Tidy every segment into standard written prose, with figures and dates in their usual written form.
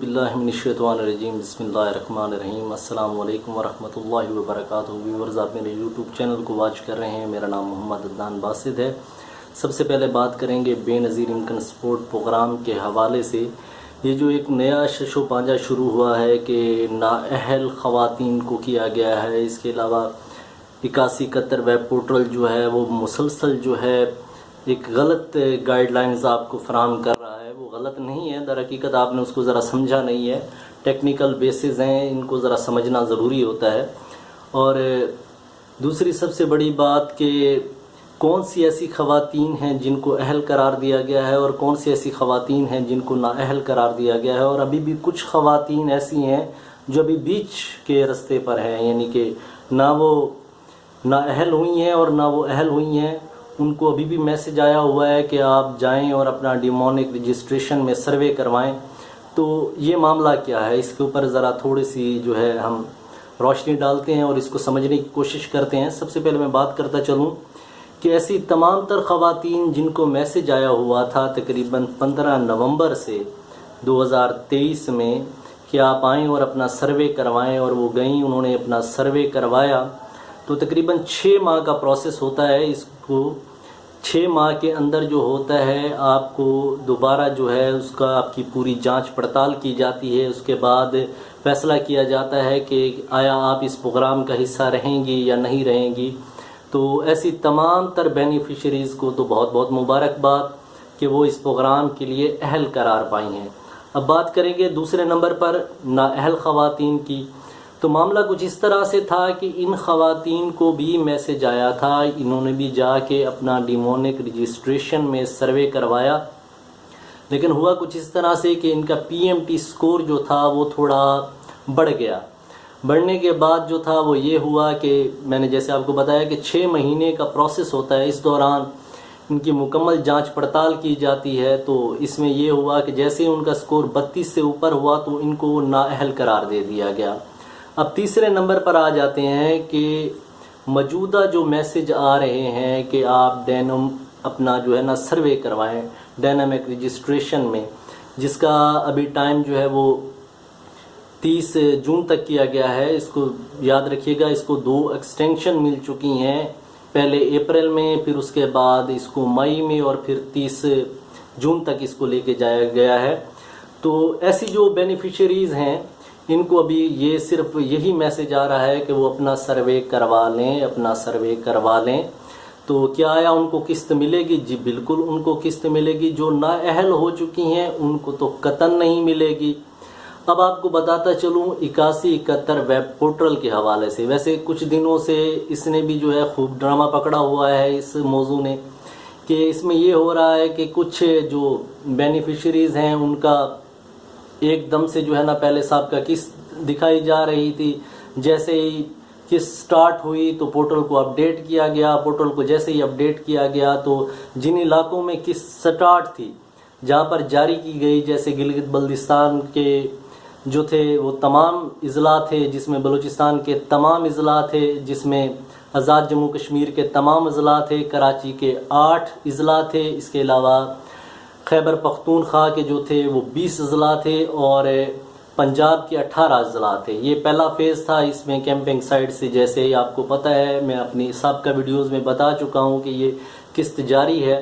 औज़ुबिल्लाहिमिनश्शैतानिर्रजीम बिस्मिल्लाहिर्रहमानिर्रहीम अस्सलामु अलैकुम वरहमतुल्लाहि वबरकातुहू। व्यूअर्स, आप मेरे यूट्यूब चैनल को वॉच कर रहे हैं। मेरा नाम मोहम्मद अदनान बासित है। सबसे पहले बात करेंगे बेनज़ीर इनकम सपोर्ट प्रोग्राम के हवाले से। ये जो एक नया शशो पांजा शुरू हुआ है कि नाअहल ख़वातीन को किया गया है। इसके अलावा 8171 वेब पोर्टल जो है वो मुसलसल जो है एक गलत गाइडलाइंस आपको फराहम कर रहा है। वो गलत नहीं है, दर हकीकत आपने उसको ज़रा समझा नहीं है। टेक्निकल बेसिस हैं, इनको ज़रा समझना ज़रूरी होता है। और दूसरी सबसे बड़ी बात कि कौन सी ऐसी ख़वातीन हैं जिनको अहल करार दिया गया है और कौन सी ऐसी ख़वातीन हैं जिनको नाअहल करार दिया गया है। और अभी भी कुछ ख़वातीन ऐसी हैं जो अभी बीच के रास्ते पर हैं, यानी कि ना वो नाअहल हुई हैं और ना वो अहल हुई हैं। उनको अभी भी मैसेज आया हुआ है कि आप जाएं और अपना डिमोनिक रजिस्ट्रेशन में सर्वे करवाएं। तो ये मामला क्या है, इसके ऊपर ज़रा थोड़ी सी जो है हम रोशनी डालते हैं और इसको समझने की कोशिश करते हैं। सबसे पहले मैं बात करता चलूं कि ऐसी तमाम तर ख़वातीन जिनको मैसेज आया हुआ था तकरीबन 15 नवंबर से 2023 में कि आप आएँ और अपना सर्वे करवाएं, और वो गई, उन्होंने अपना सर्वे करवाया। तो तकरीबन 6 माह का प्रोसेस होता है। इसको 6 माह के अंदर जो होता है आपको दोबारा जो है उसका आपकी पूरी जांच पड़ताल की जाती है। उसके बाद फैसला किया जाता है कि आया आप इस प्रोग्राम का हिस्सा रहेंगी या नहीं रहेंगी। तो ऐसी तमाम तर बेनिफिशरीज़ को तो बहुत बहुत मुबारकबाद कि वो इस प्रोग्राम के लिए अहल करार पाई हैं। अब बात करेंगे दूसरे नंबर पर नाअहल ख़वातीन की। तो मामला कुछ इस तरह से था कि इन ख़वातीन को भी मैसेज आया था, इन्होंने भी जाके अपना डिमोनिक रजिस्ट्रेशन में सर्वे करवाया, लेकिन हुआ कुछ इस तरह से कि इनका पीएमटी स्कोर जो था वो थोड़ा बढ़ गया। बढ़ने के बाद जो था वो ये हुआ कि मैंने जैसे आपको बताया कि 6 महीने का प्रोसेस होता है। इस दौरान इनकी मुकम्मल जांच पड़ताल की जाती है। तो इसमें ये हुआ कि जैसे ही उनका स्कोर 32 से ऊपर हुआ तो इनको नाअहल करार दे दिया गया। अब तीसरे नंबर पर आ जाते हैं कि मौजूदा जो मैसेज आ रहे हैं कि आप अपना जो है ना सर्वे करवाएं डायनामिक रजिस्ट्रेशन में, जिसका अभी टाइम जो है वो 30 जून तक किया गया है। इसको याद रखिएगा, इसको 2 एक्सटेंशन मिल चुकी हैं, पहले अप्रैल में, फिर उसके बाद इसको मई में और फिर 30 जून तक इसको लेके जाया गया है। तो ऐसी जो बेनिफिशरीज़ हैं इनको अभी ये सिर्फ यही मैसेज आ रहा है कि वो अपना सर्वे करवा लें, अपना सर्वे करवा लें। तो क्या आया उनको किस्त मिलेगी? जी बिल्कुल उनको किस्त मिलेगी। जो नाअहल हो चुकी हैं उनको तो कतन नहीं मिलेगी। अब आपको बताता चलूँ 8171 वेब पोर्टल के हवाले से। वैसे कुछ दिनों से इसने भी जो है खूब ड्रामा पकड़ा हुआ है इस मौजू ने, कि इसमें ये हो रहा है कि कुछ जो बेनिफिशरीज़ हैं उनका एकदम से जो है ना पहले साहब का किस्त दिखाई जा रही थी। जैसे ही किस्त स्टार्ट हुई तो पोर्टल को अपडेट किया गया। पोर्टल को जैसे ही अपडेट किया गया तो जिन इलाकों में किस्त स्टार्ट थी, जहां पर जारी की गई, जैसे गिलगित बल्दिस्तान के जो थे वो तमाम अजला थे, जिसमें बलूचिस्तान के तमाम अजला थे, जिसमें आज़ाद जम्मू कश्मीर के तमाम अजला थे, कराची के 8 अजला थे, इसके अलावा खैबर पख्तूनख्वा के जो थे वो 20 अजला थे और पंजाब के 18 अजला थे। ये पहला फेज़ था। इसमें कैंपिंग साइट से, जैसे आपको पता है, मैं अपनी साबिक़ा वीडियोज़ में बता चुका हूँ कि ये किस्त जारी है।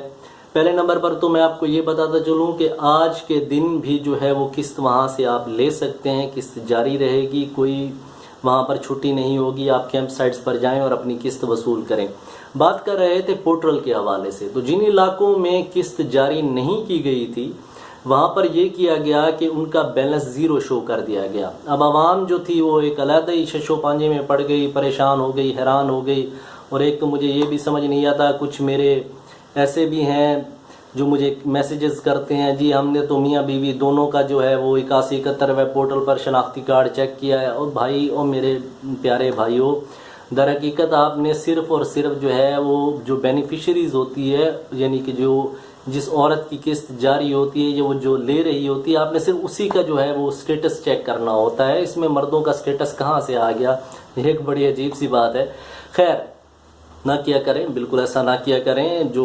पहले नंबर पर तो मैं आपको ये बताता चलूँ कि आज के दिन भी जो है वो किस्त वहाँ से आप ले सकते हैं, किस्त जारी रहेगी, कोई वहाँ पर छुट्टी नहीं होगी। आप कैंप साइट्स पर जाएं और अपनी किस्त वसूल करें। बात कर रहे थे पोर्टल के हवाले से। तो जिन इलाकों में किस्त जारी नहीं की गई थी वहाँ पर यह किया गया कि उनका बैलेंस 0 शो कर दिया गया। अब आवाम जो थी वो एक अलहदा ही शशो पांजे में पड़ गई, परेशान हो गई, हैरान हो गई। और एक तो मुझे ये भी समझ नहीं आता, कुछ मेरे ऐसे भी हैं जो मुझे मैसेजेस करते हैं, जी हमने तो मियाँ बीवी दोनों का जो है वो 8171 वेब पोर्टल पर शनाख्ती कार्ड चेक किया है। और भाई और मेरे प्यारे भाइयों, दर हकीकत आपने सिर्फ और सिर्फ जो है वो जो बेनिफिशरीज़ होती है, यानी कि जो जिस औरत की किस्त जारी होती है, वो जो ले रही होती है, आपने सिर्फ उसी का जो है वो स्टेटस चेक करना होता है। इसमें मर्दों का स्टेटस कहाँ से आ गया, एक बड़ी अजीब सी बात है। खैर ना किया करें, बिल्कुल ऐसा ना किया करें। जो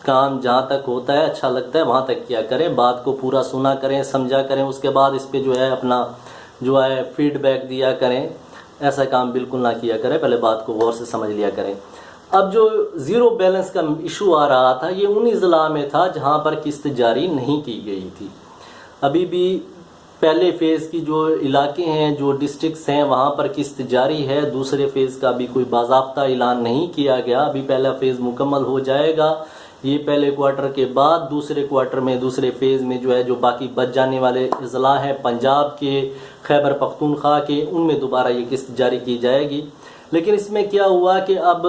काम जहाँ तक होता है अच्छा लगता है वहाँ तक किया करें, बात को पूरा सुना करें, समझा करें, उसके बाद इस पे जो है अपना जो है फीडबैक दिया करें। ऐसा काम बिल्कुल ना किया करें, पहले बात को गौर से समझ लिया करें। अब जो ज़ीरो बैलेंस का इशू आ रहा था ये उन अजला में था जहाँ पर किस्त जारी नहीं की गई थी। अभी भी पहले फेज़ की जो इलाके हैं, जो डिस्ट्रिक्ट्स हैं, वहाँ पर किस्त जारी है। दूसरे फेज़ का भी कोई बाज़ाब्ता ऐलान नहीं किया गया। अभी पहला फेज़ मुकम्मल हो जाएगा, ये पहले क्वार्टर के बाद दूसरे क्वार्टर में दूसरे फेज़ में जो है जो बाकी बच जाने वाले अजला हैं पंजाब के, खैबर पख्तूनख्वा के, उनमें दोबारा ये किस्त जारी की जाएगी। लेकिन इसमें क्या हुआ कि अब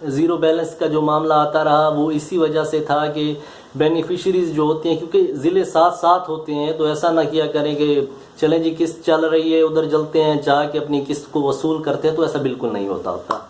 ज़ीरो बैलेंस का जो मामला आता रहा वो इसी वजह से था कि बेनिफिशरीज़ जो होते हैं, क्योंकि ज़िले साथ साथ होते हैं, तो ऐसा ना किया करें कि चलें जी किस्त चल रही है उधर चलते हैं, जाके अपनी किस्त को वसूल करते हैं, तो ऐसा बिल्कुल नहीं होता।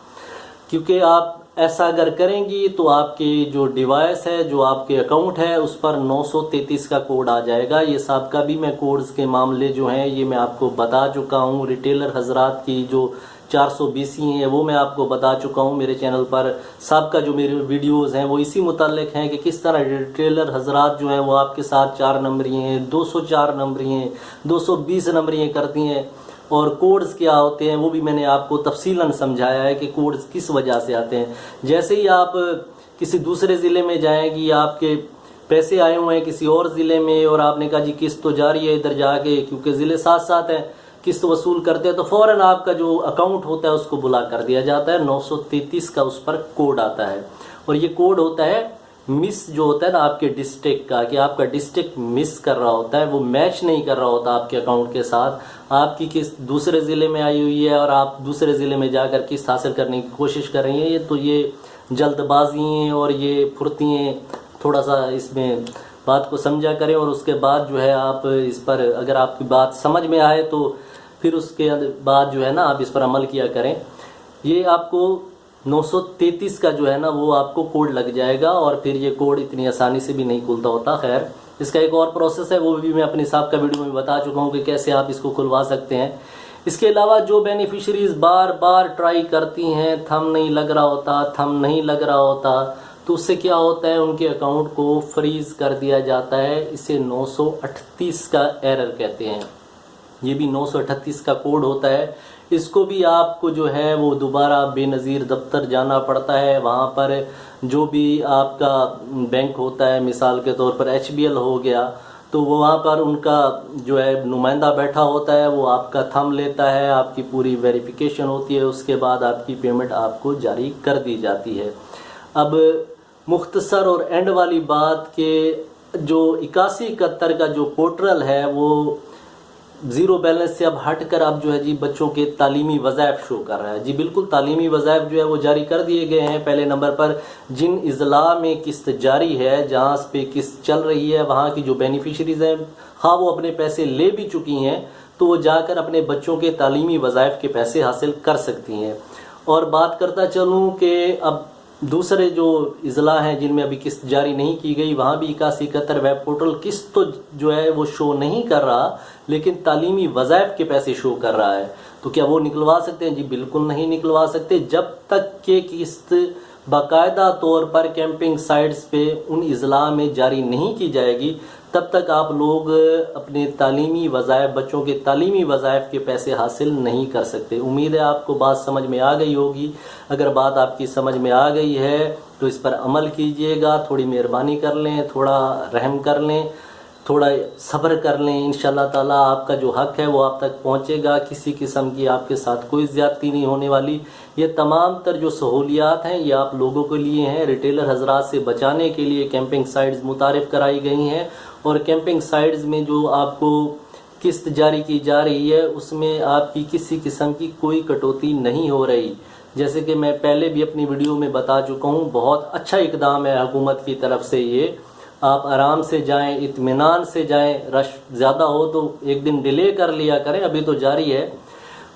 क्योंकि आप ऐसा अगर करेंगी तो आपकी जो डिवाइस है, जो आपके अकाउंट है, उस पर 933 का कोड आ जाएगा। ये साबका भी मैं कोड्स के मामले जो हैं ये मैं आपको बता चुका हूँ। रिटेलर हजरात की जो 420 हैं वो मैं आपको बता चुका हूँ मेरे चैनल पर। साबका जो मेरे वीडियोस हैं वो इसी मुतालिक हैं कि किस तरह रिटेलर हजरात जो हैं वो आपके साथ 4 नंबरी हैं, 204 नंबरी हैं, 220 नंबरी करती हैं, और कोड्स क्या होते हैं वो भी मैंने आपको तफसीलन समझाया है कि कोड्स किस वजह से आते हैं। जैसे ही आप किसी दूसरे ज़िले में जाएंगी, आपके पैसे आए हुए हैं किसी और ज़िले में और आपने कहा जी किस्त तो जारी है इधर जाके, क्योंकि ज़िले साथ साथ हैं, किस्त वसूल करते हैं, तो फ़ौरन आपका जो अकाउंट होता है उसको बुला कर दिया जाता है। 933 का उस पर कोड आता है, और ये कोड होता है मिस जो होता है ना आपके डिस्ट्रिक्ट का, कि आपका डिस्ट्रिक्ट मिस कर रहा होता है, वो मैच नहीं कर रहा होता आपके अकाउंट के साथ। आपकी किस्त दूसरे ज़िले में आई हुई है और आप दूसरे ज़िले में जाकर किस्त हासिल करने की कोशिश कर रही हैं, ये जल्दबाजी हैं और ये फुर्ती हैं। थोड़ा सा इसमें बात को समझा करें, और उसके बाद जो है आप इस पर अगर आपकी बात समझ में आए तो फिर उसके बाद जो है ना आप इस पर अमल किया करें। ये आपको 933 का जो है ना वो आपको कोड लग जाएगा, और फिर ये कोड इतनी आसानी से भी नहीं खुलता होता। खैर, इसका एक और प्रोसेस है, वो भी मैं अपने साहब का वीडियो में बता चुका हूँ कि कैसे आप इसको खुलवा सकते हैं। इसके अलावा जो बेनिफिशरीज बार बार ट्राई करती हैं, थंब नहीं लग रहा होता, तो उससे क्या होता है, उनके अकाउंट को फ्रीज कर दिया जाता है। इसे 938 का एरर कहते हैं। ये भी 938 का कोड होता है। इसको भी आपको जो है वो दोबारा बेनज़ीर दफ्तर जाना पड़ता है। वहाँ पर जो भी आपका बैंक होता है, मिसाल के तौर पर HBL हो गया, तो वो वहाँ पर उनका जो है नुमाइंदा बैठा होता है, वो आपका थंब लेता है, आपकी पूरी वेरिफिकेशन होती है, उसके बाद आपकी पेमेंट आपको जारी कर दी जाती है। अब मुख्तसर और एंड वाली बात के जो 8171 का जो पोर्टल है वो ज़ीरो बैलेंस से अब हटकर अब जो है जी बच्चों के तालीमी वज़ाइफ शो कर रहा है। जी बिल्कुल, तालीमी वज़ाइफ जो है वो जारी कर दिए गए हैं। पहले नंबर पर जिन अजला में किस्त जारी है, जहाँ पे किस्त चल रही है, वहाँ की जो बेनिफिशरीज़ हैं, हाँ वो अपने पैसे ले भी चुकी हैं, तो वो जाकर अपने बच्चों के तालीमी वज़ाइफ के पैसे हासिल कर सकती हैं। और बात करता चलूँ कि अब दूसरे जो अजला हैं जिनमें अभी किस्त जारी नहीं की गई, वहाँ भी 8171 वेब पोर्टल किस्त तो जो है वो शो नहीं कर रहा, लेकिन तालीमी वज़ाइफ के पैसे शो कर रहा है। तो क्या वो निकलवा सकते हैं? जी बिल्कुल नहीं निकलवा सकते। जब तक के किस्त बाकायदा तौर पर कैंपिंग साइट्स पे उन अजला में जारी नहीं की जाएगी, तब तक आप लोग अपने तालीमी वज़ाइफ, बच्चों के तालीमी वज़ाइफ के पैसे हासिल नहीं कर सकते। उम्मीद है आपको बात समझ में आ गई होगी। अगर बात आपकी समझ में आ गई है तो इस पर अमल कीजिएगा। थोड़ी मेहरबानी कर लें, थोड़ा रहम कर लें, थोड़ा सब्र कर लें। इंशाल्लाह ताला आपका जो हक है वो आप तक पहुंचेगा। किसी किस्म की आपके साथ कोई ज़्यादती नहीं होने वाली। ये तमाम तर जो सहूलियात हैं ये आप लोगों के लिए हैं। रिटेलर हजरात से बचाने के लिए कैंपिंग साइट्स मुतारिफ कराई गई हैं, और कैंपिंग साइट्स में जो आपको किस्त जारी की जा रही है उसमें आपकी किसी किस्म की कोई कटौती नहीं हो रही। जैसे कि मैं पहले भी अपनी वीडियो में बता चुका हूँ, बहुत अच्छा इकदाम है हुकूमत की तरफ से। ये आप आराम से जाएं, इत्मीनान से जाएं। रश ज़्यादा हो तो एक दिन डिले कर लिया करें, अभी तो जारी है,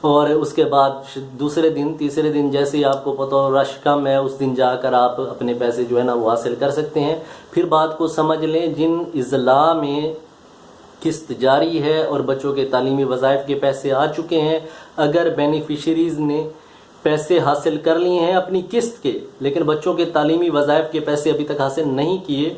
और उसके बाद दूसरे दिन, तीसरे दिन जैसे ही आपको पता हो रश कम है, उस दिन जाकर आप अपने पैसे जो है ना वो हासिल कर सकते हैं। फिर बात को समझ लें, जिन अजला में किस्त जारी है और बच्चों के तालीमी वज़ाइफ के पैसे आ चुके हैं, अगर बेनिफिशरीज़ ने पैसे हासिल कर लिए हैं अपनी किस्त के, लेकिन बच्चों के तालीमी वज़ाइफ के पैसे अभी तक हासिल नहीं किए,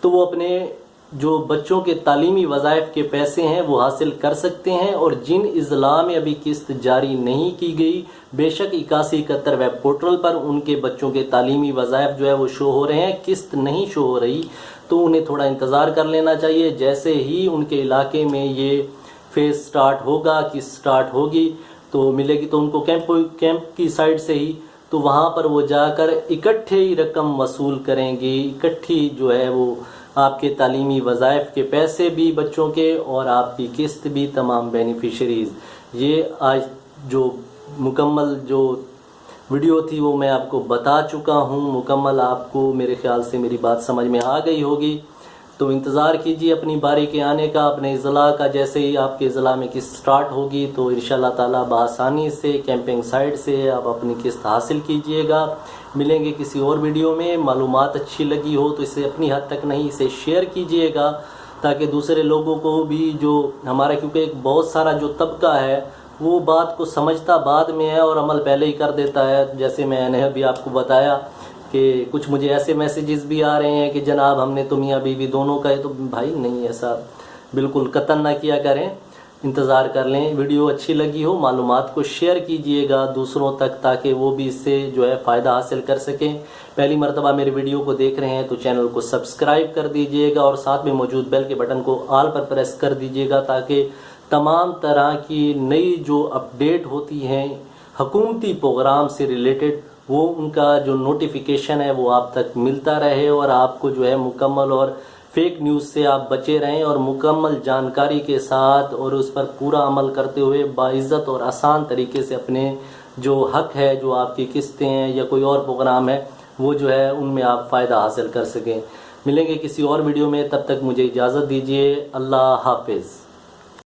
तो वो अपने जो बच्चों के तालीमी वज़ाइफ के पैसे हैं वो हासिल कर सकते हैं। और जिन इज़ला में अभी किस्त जारी नहीं की गई, बेशक 8171 वेब पोर्टल पर उनके बच्चों के तालीमी वज़ाइफ जो है वो शो हो रहे हैं, किस्त नहीं शो हो रही, तो उन्हें थोड़ा इंतज़ार कर लेना चाहिए। जैसे ही उनके इलाके में ये फेज़ स्टार्ट होगा, किस्त स्टार्ट होगी तो मिलेगी, तो उनको कैंप की साइड से ही, तो वहाँ पर वो जाकर इकट्ठे ही रकम वसूल करेंगे, इकट्ठी जो है वो आपके तालीमी वज़ाइफ के पैसे भी बच्चों के और आपकी किस्त भी, तमाम बेनिफिशरीज़। ये आज जो मुकम्मल जो वीडियो थी वो मैं आपको बता चुका हूँ मुकम्मल। आपको मेरे ख्याल से मेरी बात समझ में आ गई होगी, तो इंतज़ार कीजिए अपनी बारी के आने का, अपने ज़िला का। जैसे ही आपके ज़िला में किस्त स्टार्ट होगी तो इंशाल्लाह ताला बआसानी से कैंपिंग साइट से आप अपनी किस्त हासिल कीजिएगा। मिलेंगे किसी और वीडियो में। मालूमात अच्छी लगी हो तो इसे अपनी हद तक नहीं, इसे शेयर कीजिएगा ताकि दूसरे लोगों को भी, जो हमारा, क्योंकि एक बहुत सारा जो तबका है वो बात को समझता बाद में है और अमल पहले ही कर देता है। जैसे मैंने अभी आपको बताया कि कुछ मुझे ऐसे मैसेजेस भी आ रहे हैं कि जनाब हमने तो मियाँ बीवी दोनों का है, तो भाई नहीं, ऐसा बिल्कुल कतन ना किया करें, इंतज़ार कर लें। वीडियो अच्छी लगी हो, मालूमात को शेयर कीजिएगा दूसरों तक ताकि वो भी इससे जो है फ़ायदा हासिल कर सकें। पहली मरतबा मेरे वीडियो को देख रहे हैं तो चैनल को सब्सक्राइब कर दीजिएगा और साथ में मौजूद बेल के बटन को ऑल पर प्रेस कर दीजिएगा ताकि तमाम तरह की नई जो अपडेट होती हैं हुकूमती प्रोग्राम से रिलेटेड, वो उनका जो नोटिफिकेशन है वो आप तक मिलता रहे और आपको जो है मुकम्मल और फेक न्यूज़ से आप बचे रहें और मुकम्मल जानकारी के साथ और उस पर पूरा अमल करते हुए बाइज़्ज़त और आसान तरीके से अपने जो हक है, जो आपकी किस्तें हैं या कोई और प्रोग्राम है, वो जो है उनमें आप फ़ायदा हासिल कर सकें। मिलेंगे किसी और वीडियो में, तब तक मुझे इजाज़त दीजिए। अल्लाह हाफिज़।